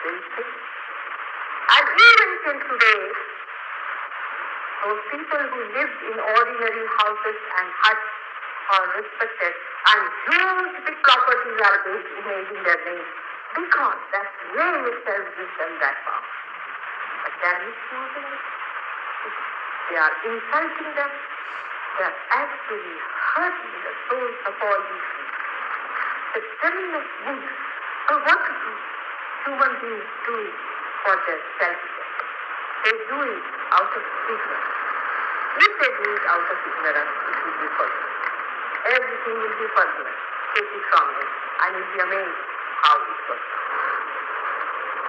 these things. And even till today, those people who live in ordinary houses and huts are respected, and huge big properties are made in their name because that name itself gives them that power. But they are misusing it. They are insulting them. They are actually hurting the souls of all these people. The tremendous good. So what do human beings do for their self-defense? They do it out of ignorance. If they do it out of ignorance, it will be forgiven. Everything will be forgiven. Take it from them, and you'll be amazed how it works.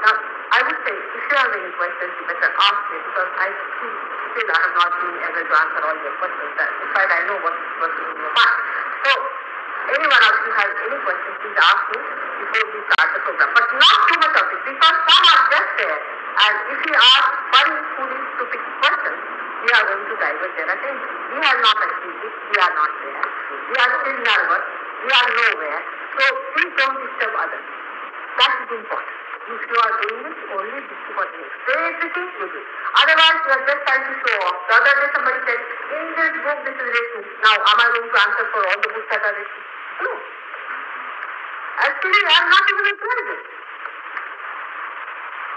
Now, I would say, if you have any questions, you better ask me, because I still have not been able to answer all your questions. In fact, I know what is working in your mind. So, any one of you has any questions, please ask me before we start the program. But not too much of it, because some are just there. And if we ask funny, foolish, stupid questions, we are going to divert their attention. We are not achieved it. We are not there. We are still nervous. We are nowhere. So please don't disturb others. That is important. If you are doing it, only this is what you do. Say everything, you do. Otherwise, you are just trying to show off. The other day somebody said, in this book, this is written. Now, am I going to answer for all the books that are written? No. Actually, I am not even replied it.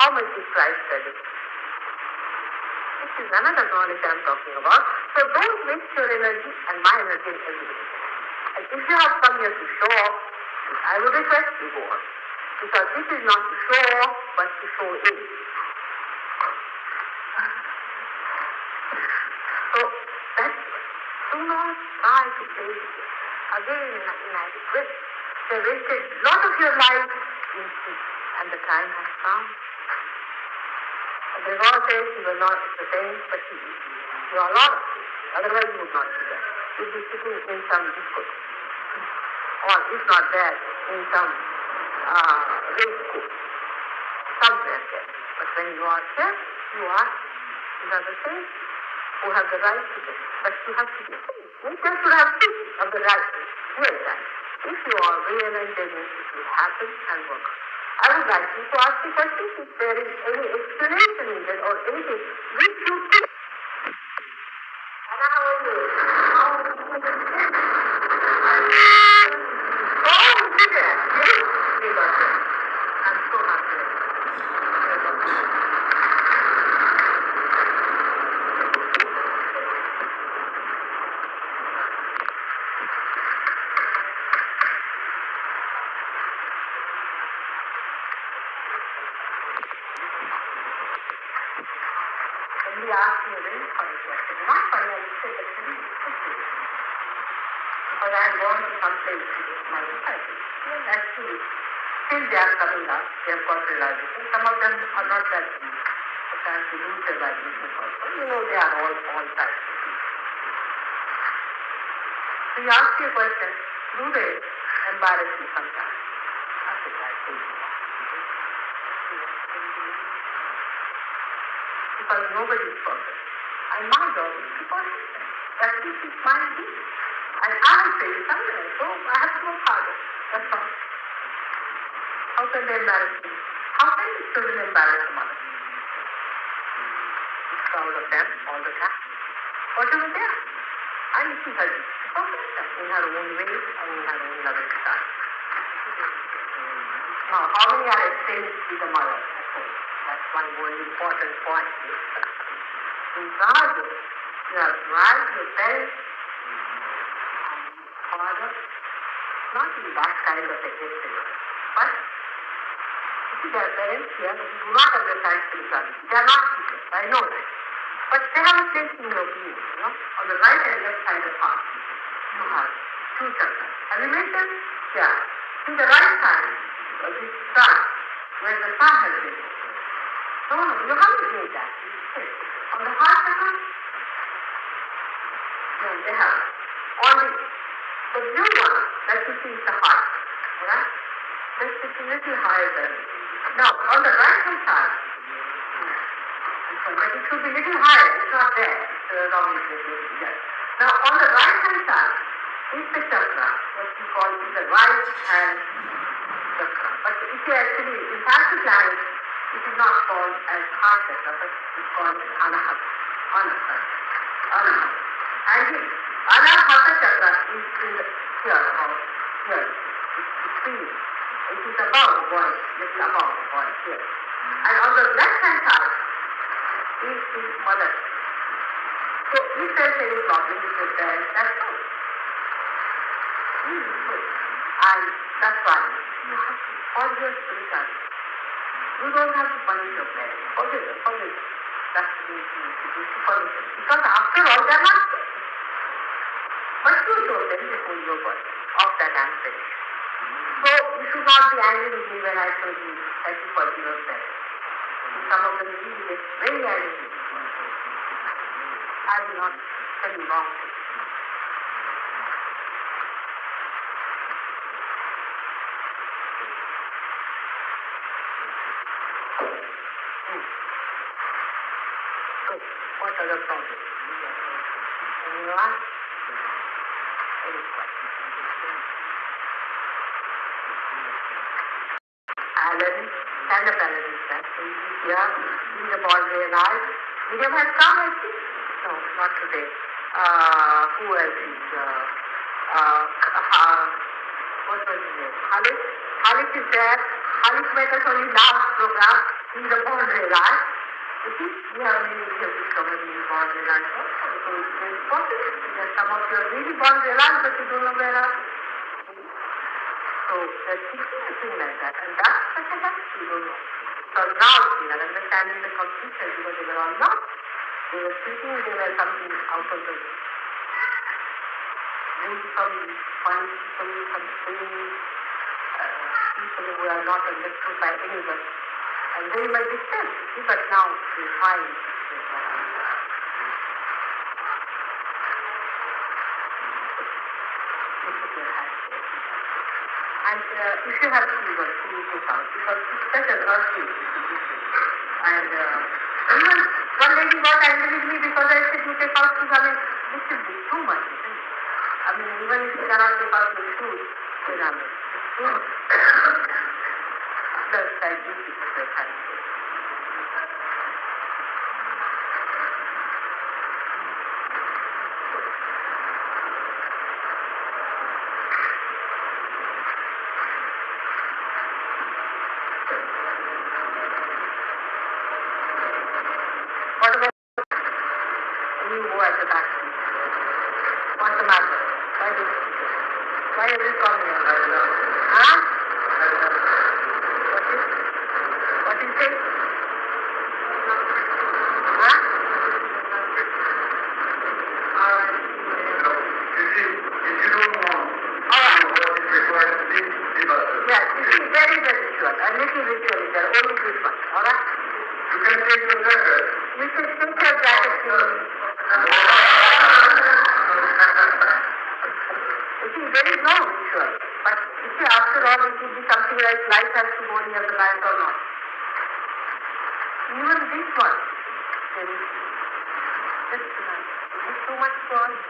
How much is price credit? This is another knowledge I am talking about. So don't waste your energy and my energy in everything. And if you have come here to show off, I would request you go on. Because this is not to show off, but to show in. So that's it. Do not try to play with it. Again, inadequate. They wasted a lot of your life in peace, and the time has come. The Lord says you were not the same, but you are not. Otherwise you would not be there. You would be sitting in some disco. Or if not there, in some race school. Somewhere there. But when you are here, you are the same who have the right to this. But you have to be free. You just should have peace of the right, real right. If you are real and genuine, it will happen and work. I would like you to ask the question if there is any explanation needed or anything which you think. I'm so happy. He asked me a very funny question. Not funny, I would say, but very interesting. Because I had gone to some place with my disciples. Yes, actually, still they are coming up. They have got realization. Some of them are not that deep. They're trying to lose their vibration also. You know, they are all types of people. So he asked me a question, do they embarrass you sometimes? I said, I think so. Because nobody is perfect. And my job is to persist. That is my duty. And I will say it somewhere. So I have to work harder. That's all. How can they embarrass me? How can the children embarrass the mother? It's proud of them all the time. Whatever they are. And she has perfect in her own way and in her own loving style. Now, how many are exchanged with the mother at home? That's one more important point. In God, you have right your parents and father, not in that kind of a history, but you see, there are parents here who do not understand spirituality. They are not teachers, I know that. But they have a place in your being, you know, on the right and left side of the heart. You have two chakras. Have you made them? Yeah. In the right side, this sun, where the sun has been. No, you haven't made that. On the heart chakra, no, they have. On the blue one, that you see is the heart. Alright? Just it's a little higher than. Now, on the right hand side, but it should be a little higher. It's not there. It's wrong. Yes. Now, on the right hand side is the chakra, what we call is the right hand chakra. But if you actually, in Sanskrit language, It is not called as heart chakra, but it is called anahata. Anahata. Anahata. And the anahata chakra is in the here or here. It's between. It is above the body, little above the body here. And on the left hand side is the mother. So if there is any problem with the parents, that's all. Really good. And that's why you have to always look at it. You don't have to punish your parents. Forgive them, forgive them. That's the way to forgive them. Because after all, they're not sick. But you told them before you were of that I'm finished. So you should not be angry with me when I told you that you forgive your parents. Some of them really get very angry with me. I will not tell you wrong things. So, what other problems? Anyone? Any questions? Alan, stand up, Alan, is that? So you here, in the ball realized. Miriam has come, I think? No, not today. Who else is, what was his name? Halik? Halik is there. Halik met us only last program in the ball realized. You see, we have many years discovered in the ball realized also. So it's very important that some of you are really ball realized, but you don't know where are. So they're teaching a thing like that, and that's such a help, you don't know. So now we are understanding the completion because they were all not. They were thinking they were something out of the maybe some fun people, some strange people who are not understood by anybody. And they might be said, but now they find and if you have children, please look out because it's such an earthly situation. And even one lady got angry with me because I said you take out shoes. I mean, this is too much, isn't it? I mean, even if you cannot take out your shoes, then I mean, it's too much. That's like this because they're having to. What about you go at the back? What's the matter? Why are you coming here? Huh? What is it? Huh? If you don't want what is required to be yes, this is very, very ritual. A little ritual is there, only this one. Alright? You can take your jacket. You can take your jacket to you see, there is no ritual. But you see, after all, it would be something like light has to go near the light or not. Even this one, there is just tonight. Is it too much to ask?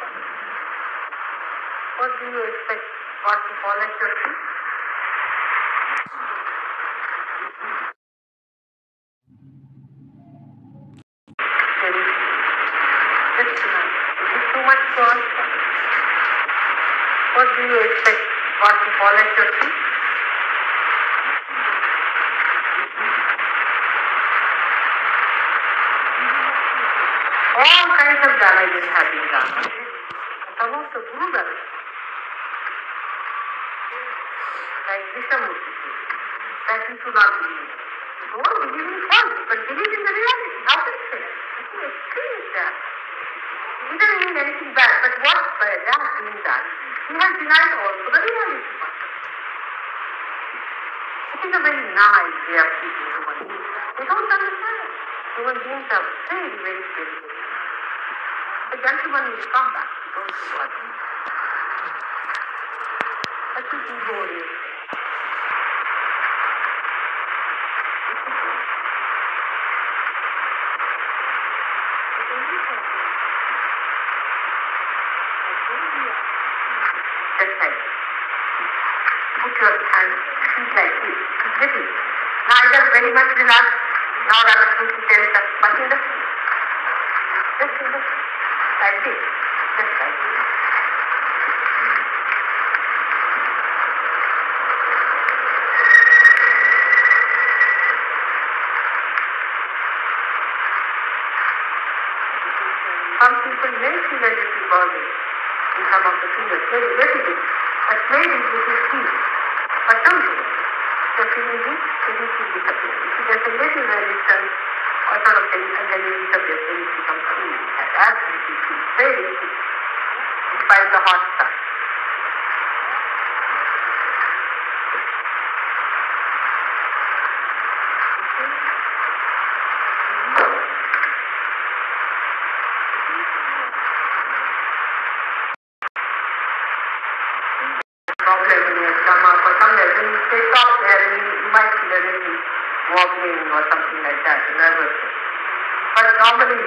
What do you expect? What to fall at your feet? There is just tonight. Is it too much to ask? What do you expect? What to fall at your feet? All kinds of damages have been done. Some of the Guru damages, like Vishamurti, that you should not believe. Don't believe in false, but believe in the reality. How can you say that? You experience that. He doesn't mean anything bad, but what by that doing that, he has denied also the reality part. It is a very nice way of teaching human beings. They don't understand. Human beings are very, very, very good. The gentleman will come back. Don't do what. But you can go there. Just like put your hand, feet like this, little. Neither very much relaxed Now that is tense up much in the just in the like this. Just like this. Some people may feel a little burning in some of the fingers, maybe little bit, but maybe this is heat. But don't do it. The feeling heat, the heat will disappear. If there's a little resistance or sort of thing, and then it disappears, then it becomes cool. That's absolutely cool. Very cool. Despite the hot stuff. Problem in your stomach or somewhere, when you stay stop there and you might feel a little wobbling or something like that, nervous. But normally,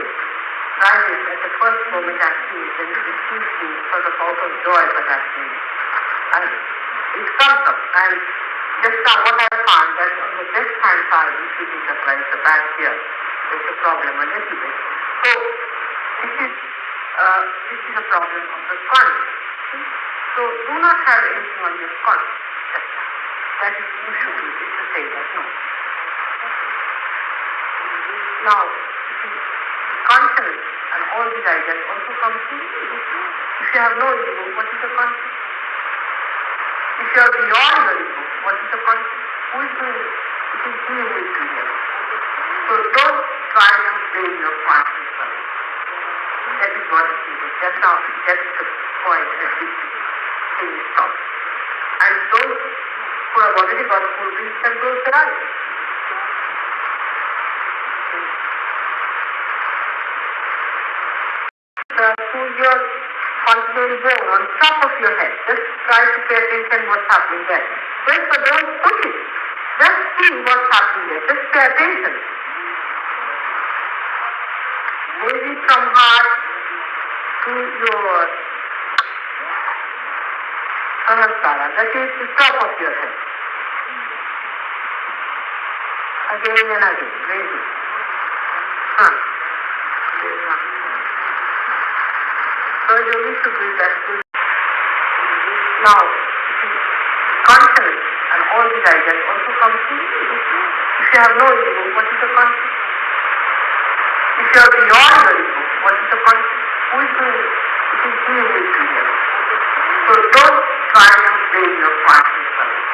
rises at the first moment actually, then it seems to sort of out of joy for that thing. And it comes up. And just now what I found that on the left hand side, if you be surprised, the back here, there's a problem a little bit. So this is a problem of the conch. So do not have anything on your conch. That is you should do, is to say that no. Now, you see, the conscience and all these ideas also come to you. If you have no ego, what is the conscience? If you are beyond your ego, what is the conscience? Who is doing it? It is he who is doing it. So don't try to blame your conscience for it. That is what it is. That's how, that is the point at which thing stops. And those who have already got full reach can close their eyes. To your concentrated zone on top of your head. Just try to pay attention what's happening there. Just don't push it. Just see what's happening there. Just pay attention. Maybe from heart to your Sahasrara. That is the top of your head. Again and again. Very good. So you need to do that. Now, the conscience and all these ideas also come to you. If you have no ego, what is the conscience? If you are beyond your ego, what is the conscience? Who is doing it? It is he who is doing it. So don't try to blame your conscience for it.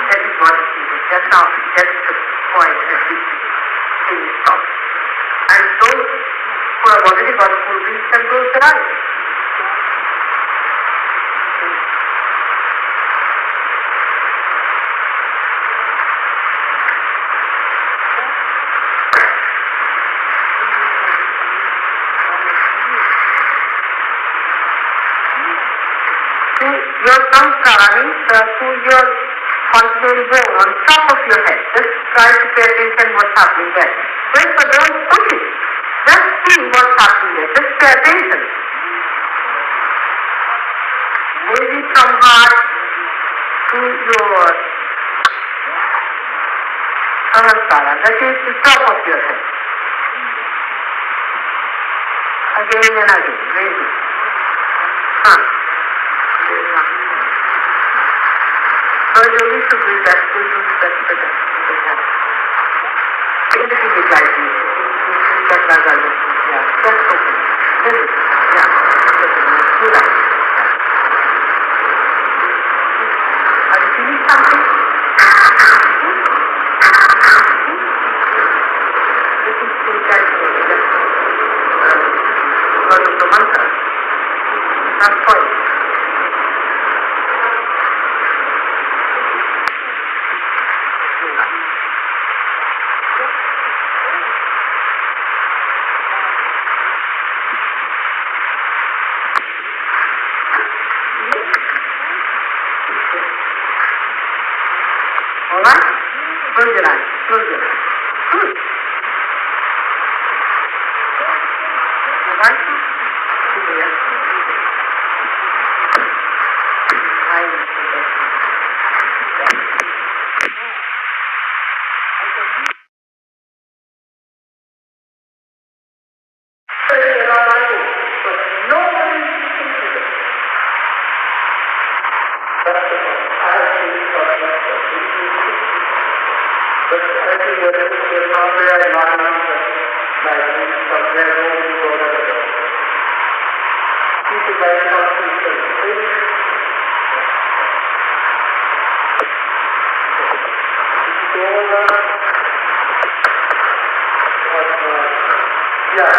That is what it is. That's how, that's the point at which things stop. And those who have already got full reach can close their eyes. Your samskara means to your concentrated zone on top of your head. Just try to pay attention what's happening there. Just don't push it. Just see what's happening there. Just pay attention. Maybe from heart to your Sahasrara. That is the top of your head. Again and again. Very good. So you need to do that to do that better. Everything is like this. You can learn. Yeah, just open. Very good. Yeah. Do that. Are you feeling something? This is the catching of it. Because of the mantra. It's not point. Alright? Close your eyes. Close your eyes. Good. Alright? Good. I will somewhere not answer, like somewhere home you go to the people like something yeah.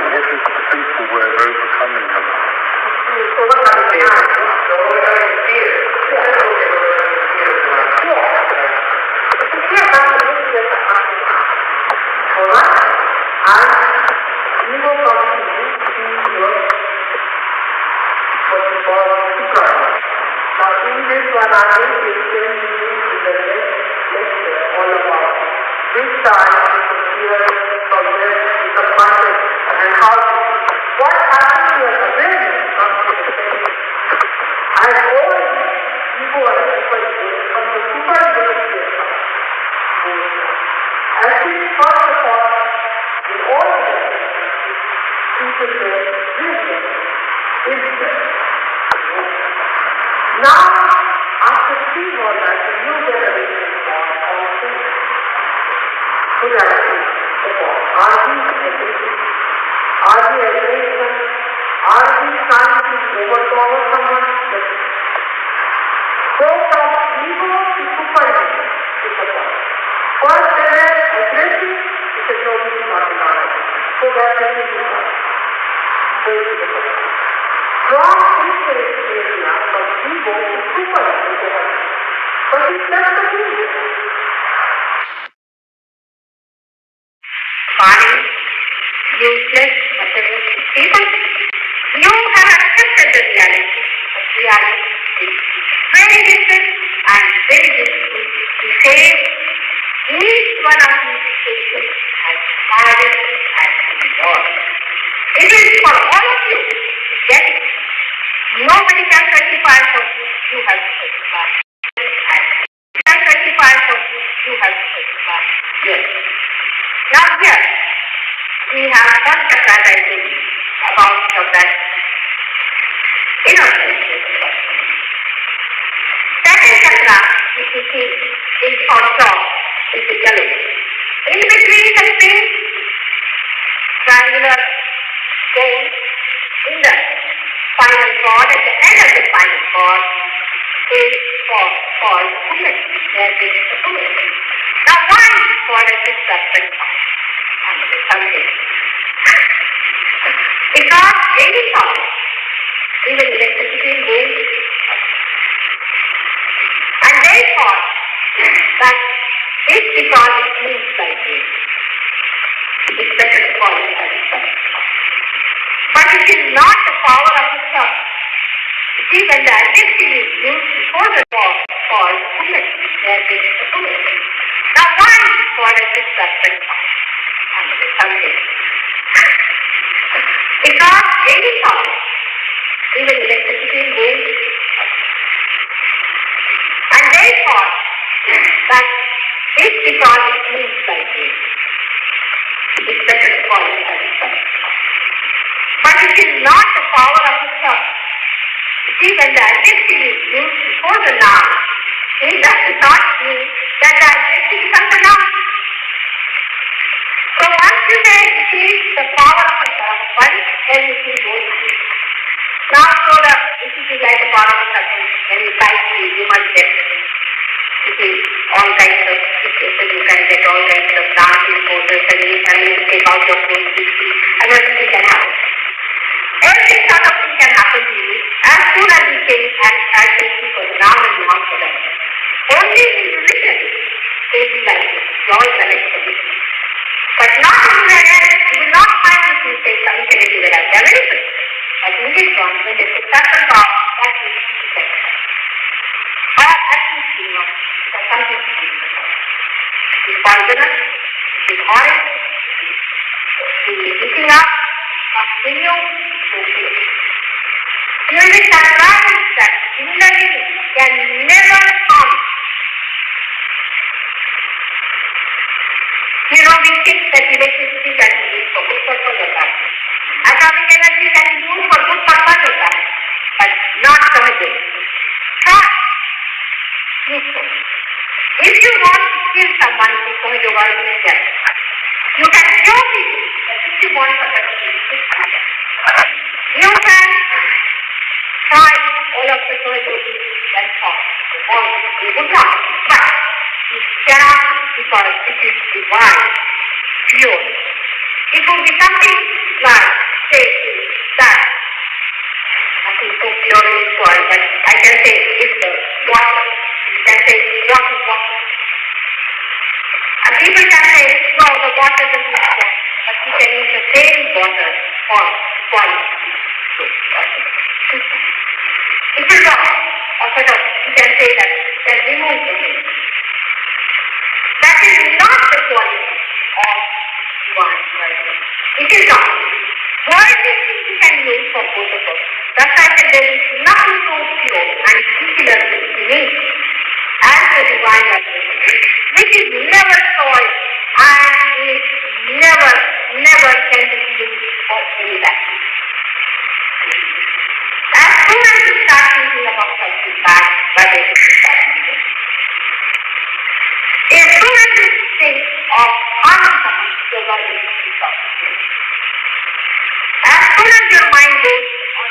What is the simple way of overcoming them? Overcoming fear. Overcoming fear. Alright? And ego comes in your what you call sukha. Now in this one I will explain to you in the next lecture all about which side is the fear from where is the content and how what happens to your awareness comes to the same. And all this ego and super ego from the super ego to fear comes. As we first of all in all of the people there wisdom is there. Now, after seeing all that, the new generation is born also could actually perform. Are we aggressive? Are we aggressive? Are we trying to overpower someone? Go from ego to super ego to perform. First they were aggressive, he said, no, this is not enough. So that they will do that. Go to the perform. From this area, from ego to super ego, but it's just the ego. Body, useless, materialistic people. You have accepted the reality, but reality is very different and very difficult to save. Each one of these situations has started and evolved. It is for all of you to get it. Nobody can certify for you, you have to certify. You can certify for you, you have to certify. Yes. Now here, we have first chakra writing about that innocence. Second chakra, which you see is on top, is the yellow. In between the three triangular bone, in the spinal cord, at the end of the spinal cord, is called pumil. That is the pumil. Now, why is it called as a serpent and something? Because any thought, even electricity moves, and they thought that it's because it moves like this. It's better to call it as a serpent. But it is not the power of the thought. See, when the adjective is used before the verb called pumil, that is the pumil. Now, why is it called as a serpent and something? Because any thought, even electricity moves, and they thought that it's because it moves like this. It's better to call it as a serpent. But it is not the power of the thought. See, when the adjective is used before the noun, it does not mean that the adjective becomes a noun. So once you say it is the power of a serpent, everything goes away. Now, so this is like the power of a serpent. When you try to you must get all kinds of situations, you can get all kinds of dancing poses, and you can take out your phone, and everything can happen. Every sort of thing can happen to you as soon as you say and start thinking for the noun and not for them. Only in you listen, they will be like this. You always connect with it. But not anywhere else. You will not find this mistake committed anywhere else. They are very good. But in this one, when they put certain thought, that is the or at least you know, there's something to do with it. It is poisonous, it is horrid, it is eating up, continue. Clearly survives that similarly can never harm. You know, we think that electricity can be used for good purpose or bad. Atomic energy can be used for good purpose or bad, but not Sahajya. Trust. Useful. If you want to kill someone with Sahajya, you can show people that if you want somebody to kill Sahajya, you can try all of the Sahajya and talk. You would not, but you cannot because it is divine, pure. It would be something like, say, that nothing so pure in this world, but I can say it's the water. You can say water. And people can say, no, the water doesn't use water, but you can use the same water for quality. It is wrong. Or sort of, you can say that you can remove the thing. That is not the quality of divine writing. It is not. Worldly things you can use for both of us. That's why I said there is nothing so pure and singularly unique as the divine writing, which is never soiled and is never can be used for any vacuum. As soon as you start thinking about something bad, vibration starts moving. As soon as you think of harming someone, your vibration starts moving. As soon as your mind goes on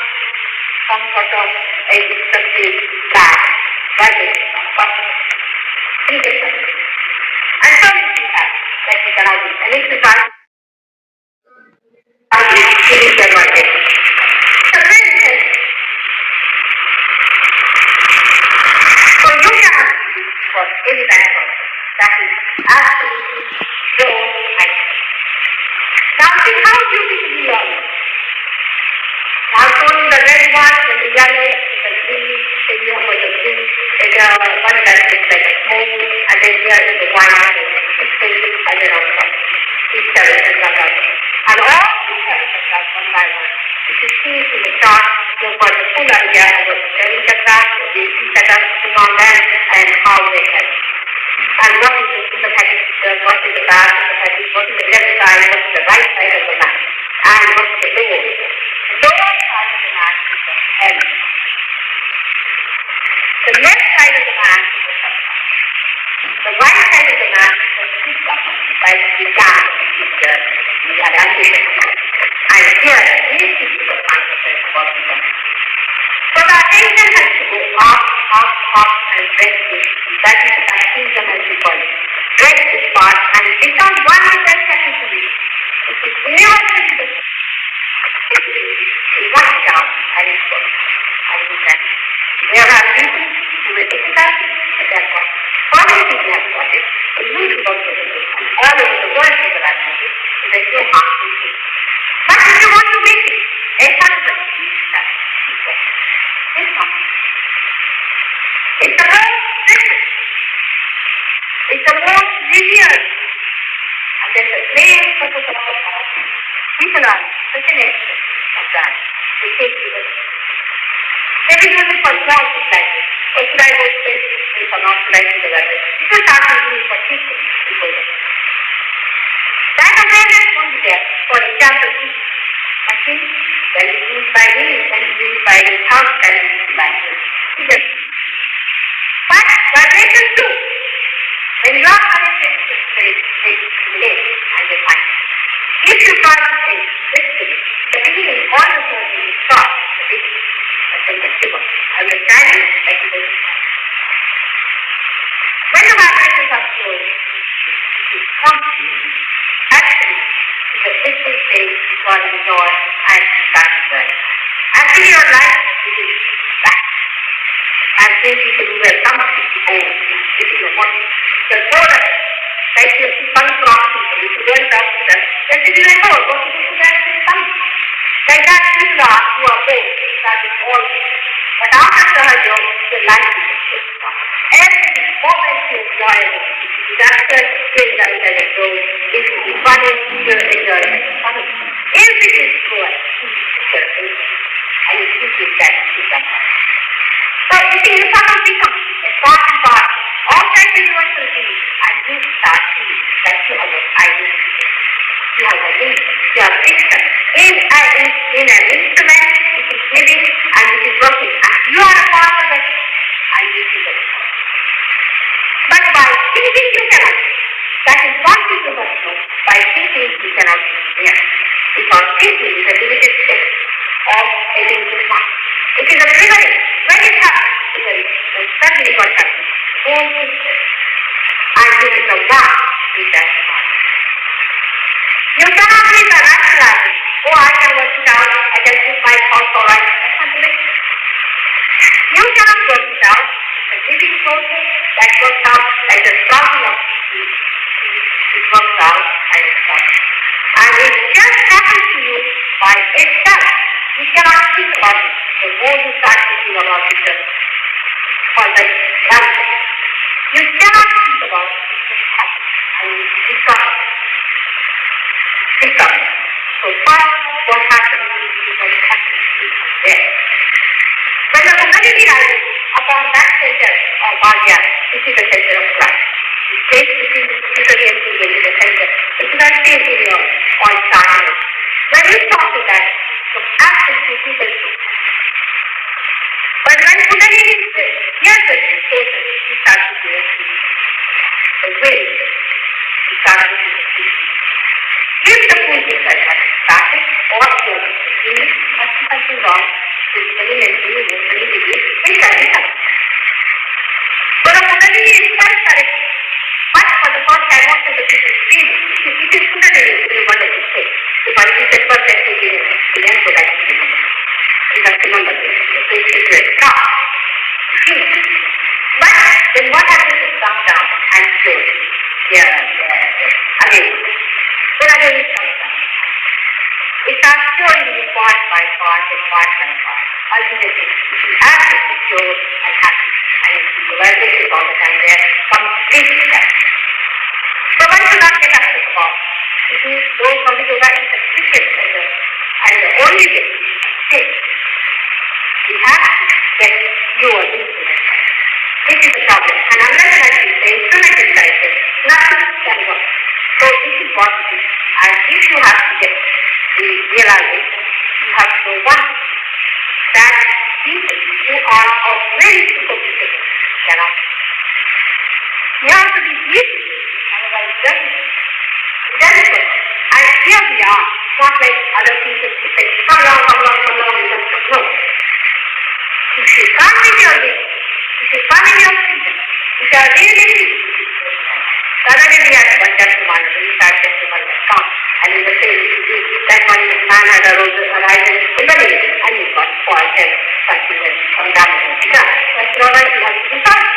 some sort of a destructive bad vibration starts moving. And so you think that you cannot do. And if you start killing your vibration. So then it says, so you cannot do for any bad purpose. That is absolutely so right. Now see how beautifully you are. Now shown the red one, the yellow, the green, the yellow, the blue, the one that is like smoke, and then here is the white, and then on top. These seven and like that. And all these seven chakras one by one. If you see in the chart, you've got the full idea of the seven chakras, the basic chakras sitting on them, and how they help. And what is the sympathetic system, what is the parasympathetic, what is the left side, what is the right side of the mat, and what is the lower. The lower side of the mat is the head. The left side of the mat is the chakra. The right side of the mat is the chitta, like the jam, the ambition. And here, this is the consciousness of what we do. So the attention has to go up, and rest this. That is the baptism as we call it. Rest this part and become one with that secondary. It is universally the it works down and it works. And it is there are people who will difficult, but they are got it. Foreign people have got it. The youth got it. All over the world people are getting it. So there is no harm to it. But if you want to make it, a husband, it's not. It's the most precious. It's the most revered. And there's a great purpose of the power. People are such an expert of that. They take you with it. Everybody for jobs is like this. Or should I go to this place or not? Should I do the other? People start thinking for teaching before that. That awareness won't be there. For example, machine can be used by me, can be used by the house, can be used by me. But vibration too. When you are connected to the spirit, they relate and they find. If you try to say this spirit, the beginning, all the things will stop the beginning, but then the shiver. Understanding like it is. When the vibrations are flowing, it is complete. Actually, the physical state is called joy and starting well. Actually, your life is back. And since people who were something to own, it is a body. The soul of it, like you come across people, if you don't talk to them, then it is like, oh, go to people and say something. Like that, people are who are both, that is all. But after her job, the life is a shift. Every moment you enjoy it, if it is after, you enjoy it as a goal. If it is funny, you enjoy it as funny. If it is cruel, you enjoy it. And you keep it that, keep that. So you see, you sort of become a part and part of outside the universal being, and you start seeing that you have an identity, you have a link, you have fiction in an instrument which is living and which is working, and you are a part of it, and you see it. But by thinking you cannot. That is what you must know. By thinking you cannot be there. Because thinking is a limited state of a limited mind. It is a triggering. When it happens, triggering, then suddenly what happens? Whole system. And you become one with that mind. You cannot be the rationalizing. Oh, I can work it out. I can put my thoughts all right. That's not the You cannot work it out. It's a living process that works out like the sprouting of seeds. It works out and it starts. And it just happens to you by itself. You cannot think about it. The more you start thinking about it, the further it comes. You cannot think about it. It just happens. And you become. So first, what happens is you become consciously there. When the community rises upon that center of Bhagya, which is the center of Christ, it stays between the spiritually and physically the center. It does not stay in your on starting. When you stop with that, it becomes absolutely physical. But when Kundalini is near the station, you start to feel the wind. You start to feel the peace. If the food inside has started or you are feeling something wrong, physically, mentally, emotionally, it can be done. So the Kundalini is self-correct. But for the first time, most of the people feel it is Kundalini is one of the things. If I see the first technique in the end, so that is remember. You have to remember this. So it is a stop. But then what happens is it comes down and slows. Again. Then again it comes down. It starts showing you part by part and part by part. Ultimately, if you have to be pure and happy, and if you vibration all the time, there completely happy. So one should not get upset about. If you go from the yoga, it's a secret and the only way to stay. You have to get your instrument. This is the problem. And unless the instrument is corrected, nothing can work. So this is what it is. And if you have to get the realization, you have to know one, that people who are of very superficial cannot. You have to be deep, otherwise it doesn't work. And here we are, not like other people who say, come along, you must not know. If you come in your way, if you come in your freedom, if you are really suddenly we have one testimony, we start testimony that comes, and you will say, that one man had a rose horizon in Kundalini, and he got spoiled and something else from damage. That's all right, you have to decide.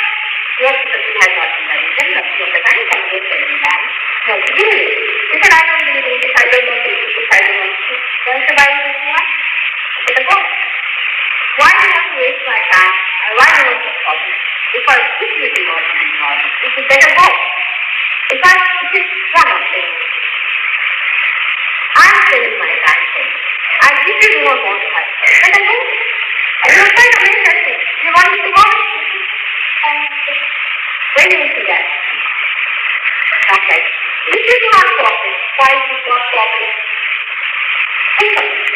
Yes, the thing has not been done. Then nothing of the time can get any man. No, to do it. He said, I don't believe in this, I don't know this, I don't know this. Then the Bible is not. But go. Why do you want to waste my time? Why do you want to stop it? Because if you do not be knowledge, it is better go. Because it is one of them. I am spending my time saying, and if you do not want to have it, then go. And you will find a very interesting. You want to go? When you see that, okay. If you do not stop it, why do you not stop it? Think of it.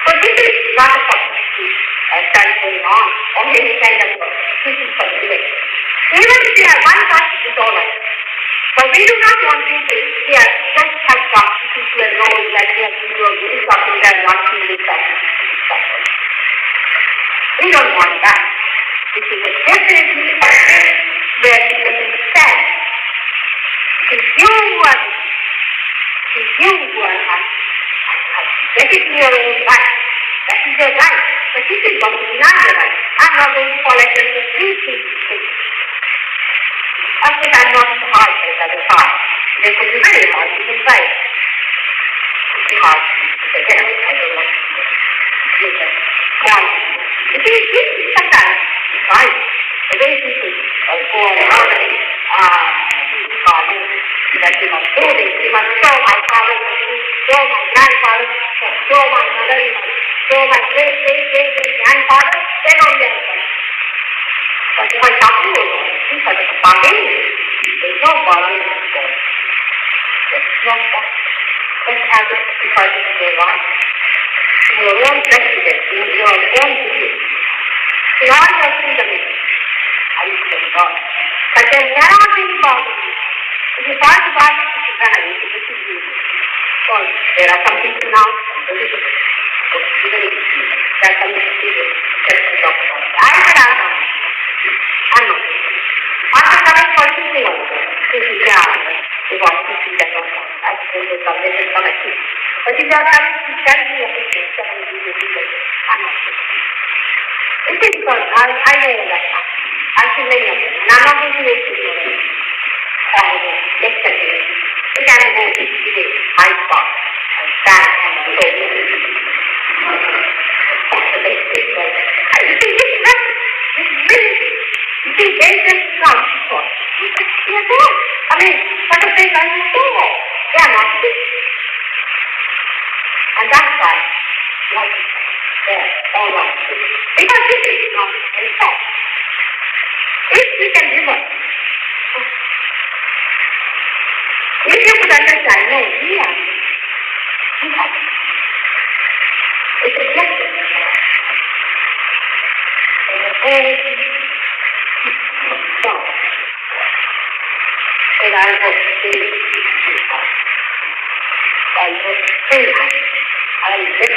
So this is not a possibility that is going on, or any kind of teaching for the way. Even if you have one thought, it's all right. But we do not want people who have just have thoughts, people who have known that we have been doing this talking, they are not seeing this talking. We don't want that. This is a definitely a place where you can understand. It is you who are that is your own right. That is your right. But this is what is not your right. I'm not going to follow just the three things. Of course, I'm not hard as other hard. They could be very hard, even right. It could be hard to say, I don't want to do that. Now, it is sometimes right. The way people go around that you must do this, you must show my father, you must show my grandfather, you must show my mother, you must show my great grandfather, then only I come. But who are talking about these are the bargaining. There's no bargaining involved. It's not that. Just have it because it's their right. In your own president, in your own belief. In all your freedom, I say God. But there cannot be bargaining. If you start to bargain, this is easy. Well, there are some people now, very good. Very good. There are some people just to talk about it. I said I'm not. I'm not. After coming for teaching also, thinking, yeah, they want to see that not. I suppose they come, they can come and teach. But if they are coming to tell me a picture, I'm not. It is because I know that now. I see many of them. And I'm not going to wait to know them. Next generation. We can go to the high spot and stand on the road. That's the best thing. I think it's happy. It's really, you see, they just come for it. They're there. I mean, what if they don't stay there? They are not sick. And that's why, like, they're all right. Because this is not respect. If we can give up, if you could understand, no, we have it's a blessing. So, and I will say, I will say, I will say,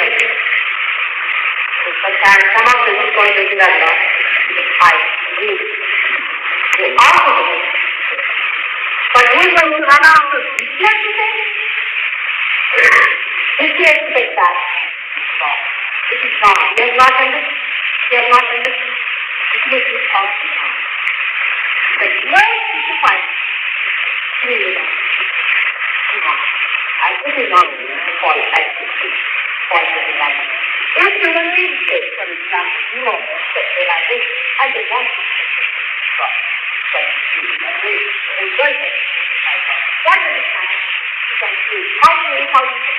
sometimes some of the point of view are not, I agree. They are good. But we're going to run out of everything. If you expect that, it is wrong. They have not understood. They have not understood. It makes it possible now. The worst is to find really this is not called as for the life. If human beings take, for example, you know, realization, and they want to enjoy it. What is the time? You can see how many thousands.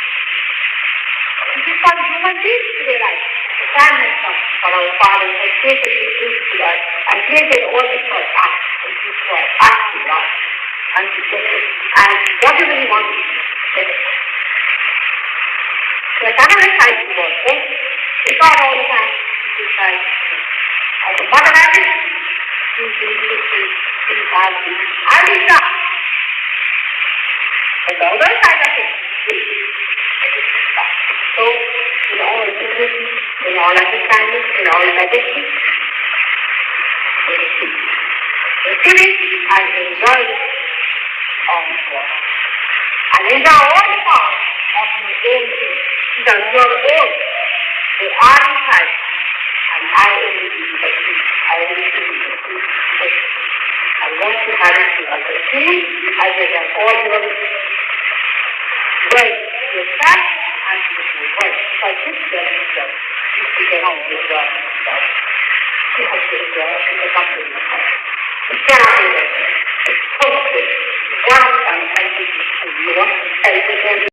It is for human beings to realize. The time has come for our Father has created this beauty to us and created all this for us and this for us to love and to get it. And whatever we want to do, get it. So it's another side to work, okay? It's not all the time. It's like, as a mother has it, I will stop. And the other side of it, so, in all dignity, in all understanding, in all majesty, receive it and enjoy it all for. And enjoy all the parts of your own being. These are your own. They are inside. And I only give you the truth. I only give you the truth. I want to have it to understand as well as all your wealth, your past and your work. Because this wealth is wealth. If you cannot enjoy yourself, you have to enjoy in the company of God. You cannot enjoy it. So, God comes and you want to help